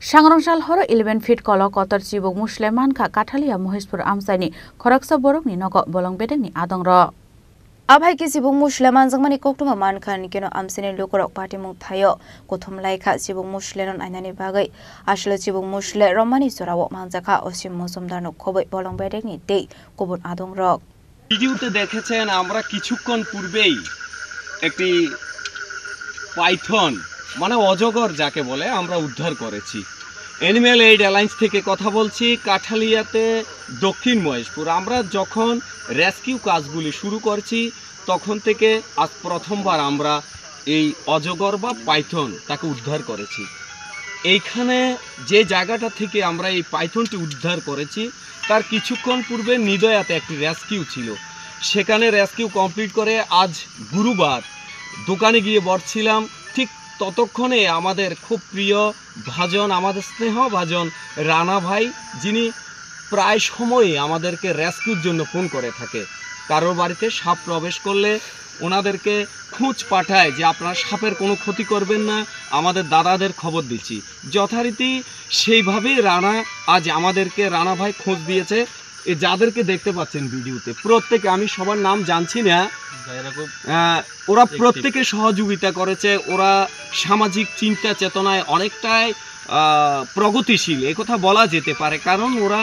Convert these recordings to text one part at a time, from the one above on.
सांग्रांसाल हर 11 feet कल Qatar चिबुक मुस्लिमान खा काठालिया महेशपुर आमसाइनि खरकसा बरकनि नग बलं बेदेंनि आदं र आभाय के चिबुक मुस्लिमान जंगमानि कोक्टुमा मानखान केनो आमसिनि लुकरक पार्टी मुं थायो कोथम लाइखा चिबुक मुस्लिमन आइनानि बागै आसले चिबुक मुस्ले रमानि सराव मानजाखा असिम मौसुमदार खबै बलं बेदेंनि दे गुबुन आदं र ভিডিওতে দেখেছেন আমরা কিছুক্ষণ পূর্বেই একটি পাইথন মানে অজগর যাকে বলে আমরা উদ্ধার করেছি। অ্যানিম্যাল এইড অ্যালায়েন্স থেকে কথা বলছি, কাঠালিয়াতে দক্ষিণ মহেশপুর। আমরা যখন রেস্কিউ কাজগুলি শুরু করছি তখন থেকে আজ প্রথমবার আমরা এই অজগর বা পাইথন তাকে উদ্ধার করেছি। এইখানে যে জায়গাটা থেকে আমরা এই পাইথনটি উদ্ধার করেছি তার কিছুক্ষণ পূর্বে নিদয়াতে একটি রেস্কিউ ছিল। সেখানে রেস্কিউ কমপ্লিট করে আজ গুরুবার দোকানে গিয়ে বসছিলাম, ঠিক ততক্ষণে আমাদের খুব প্রিয় ভাজন, আমাদের স্নেহ ভাজন রানা ভাই, যিনি প্রায় সময়ই আমাদেরকে রেস্কিউর জন্য ফোন করে থাকে। কারোর বাড়িতে সাপ প্রবেশ করলে ওনাদেরকে খোঁজ পাঠায় যে আপনারা সাপের কোনো ক্ষতি করবেন না, আমাদের দাদাদের খবর দিচ্ছি। যথারীতি সেইভাবেই আজ আমাদেরকে রানা ভাই খোঁজ দিয়েছে। যাদেরকে দেখতে পাচ্ছেন ভিডিওতে প্রত্যেকে, আমি সবার নাম জানছি না, ওরা প্রত্যেকে সহযোগিতা করেছে। ওরা সামাজিক চিন্তা চেতনায় অনেকটাই প্রগতিশীল, এ কথা বলা যেতে পারে। কারণ ওরা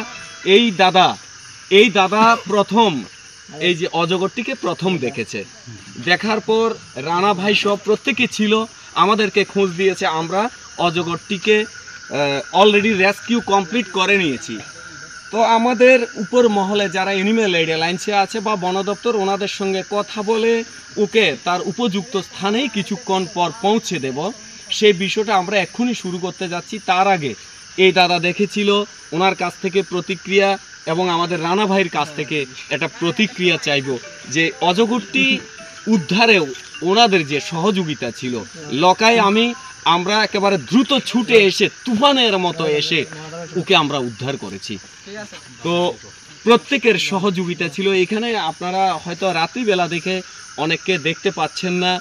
এই দাদা প্রথম এই যে অজগরটিকে প্রথম দেখেছে, দেখার পর রানা ভাই সব প্রত্যেকে ছিল, আমাদেরকে খোঁজ দিয়েছে। আমরা অজগরটিকে অলরেডি রেস্কিউ কমপ্লিট করে নিয়েছি। তো আমাদের উপর মহলে যারা অ্যানিম্যাল এইড অ্যালায়েন্সে আছে বা বন দপ্তর, ওনাদের সঙ্গে কথা বলে ওকে তার উপযুক্ত স্থানেই কিছুক্ষণ পর পৌঁছে দেব। সেই বিষয়টা আমরা এক্ষুনি শুরু করতে যাচ্ছি। তার আগে এই দাদা দেখেছিল, ওনার কাছ থেকে প্রতিক্রিয়া এবং আমাদের রানা ভাইয়ের কাছ থেকে একটা প্রতিক্রিয়া চাইব যে অজগরটি উদ্ধারেও ওনাদের যে সহযোগিতা ছিল। লকায় আমরা একেবারে দ্রুত ছুটে এসে তুফানের মতো এসে ওকে আমরা উদ্ধার করেছি। তো প্রত্যেকের সহযোগিতা ছিল এখানে। আপনারা হয়তো রাত্রিবেলা দেখে অনেককে দেখতে পাচ্ছেন না,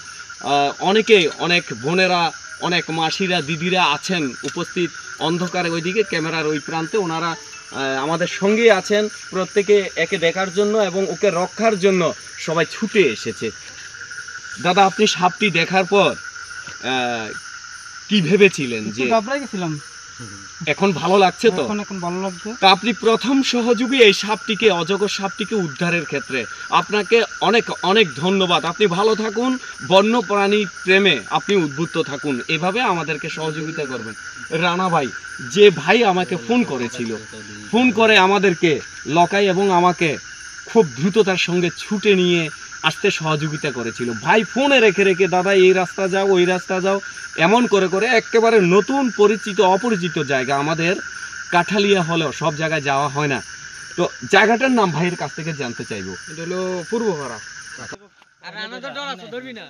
অনেক বোনেরা, অনেক মাসিরা, দিদিরা আছেন উপস্থিত অন্ধকারে ওইদিকে ক্যামেরার ওই প্রান্তে। ওনারা আমাদের সঙ্গেই আছেন, প্রত্যেকে একে দেখার জন্য এবং ওকে রক্ষার জন্য সবাই ছুটে এসেছে। দাদা, আপনি সাপটি দেখার পর কি ভেবেছিলেন? যে এখন ভালো লাগছে তো? এখন ভালো লাগছে। তা আপনি প্রথম সহযোগী এই সাপটিকে, অজগর সাপটিকে উদ্ধারের ক্ষেত্রে আপনাকে অনেক অনেক ধন্যবাদ। আপনি ভালো থাকুন, বন্যপ্রাণী প্রেমে আপনি উদ্বুদ্ধ থাকুন, এভাবে আমাদেরকে সহযোগিতা করবেন। রানা ভাই, যে ভাই আমাকে ফোন করেছিল, ফোন করে আমাদেরকে লকাই এবং আমাকে খুব দ্রুততার সঙ্গে ছুটে নিয়ে আসতে সহযোগিতা করেছিল। ভাই ফোনে রেখে দাদা এই রাস্তা যাও, ওই রাস্তা যাও, এমন করে একেবারে নতুন পরিচিত অপরিচিত জায়গা, আমাদের কাঠালিয়া হলেও সব জায়গায় যাওয়া হয় না। তো জায়গাটার নাম ভাইয়ের কাছ থেকে জানতে চাইবো। এটা হলো পূর্বপাড়া। আর রানা তো ডর আছে, ধরবি না।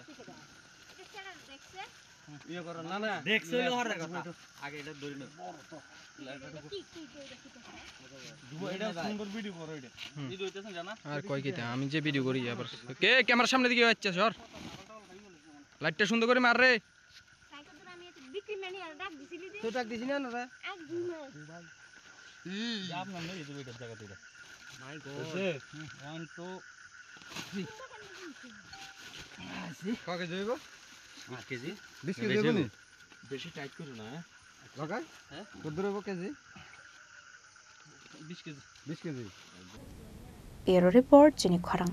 ইয়ে করো না, দেখছো লোহার কথা, আগে এটা ধরি না। এটা সুন্দর ভিডিও করো, এটা ভিডিও হইতেছে জানা। আর কই কিতা আমি যে ভিডিও করি আবার কে ক্যামেরার সামনে দিকে যাচ্ছে, সর লাইটটা সুন্দর করে মার রে। তো ডাক দিছিস না রে? যাব না এই ভিডিও জায়গা দিলা। মাই গড, 1 2 3 আসি ককে জইব? 8 কেজি 20 কেজি দেব নি? বেশি টাইট করো না। লাগাই হ্যাঁ, কত দেব কেজি? 20 KG 20 KG. এর রিপোর্ট চিনি খরাং।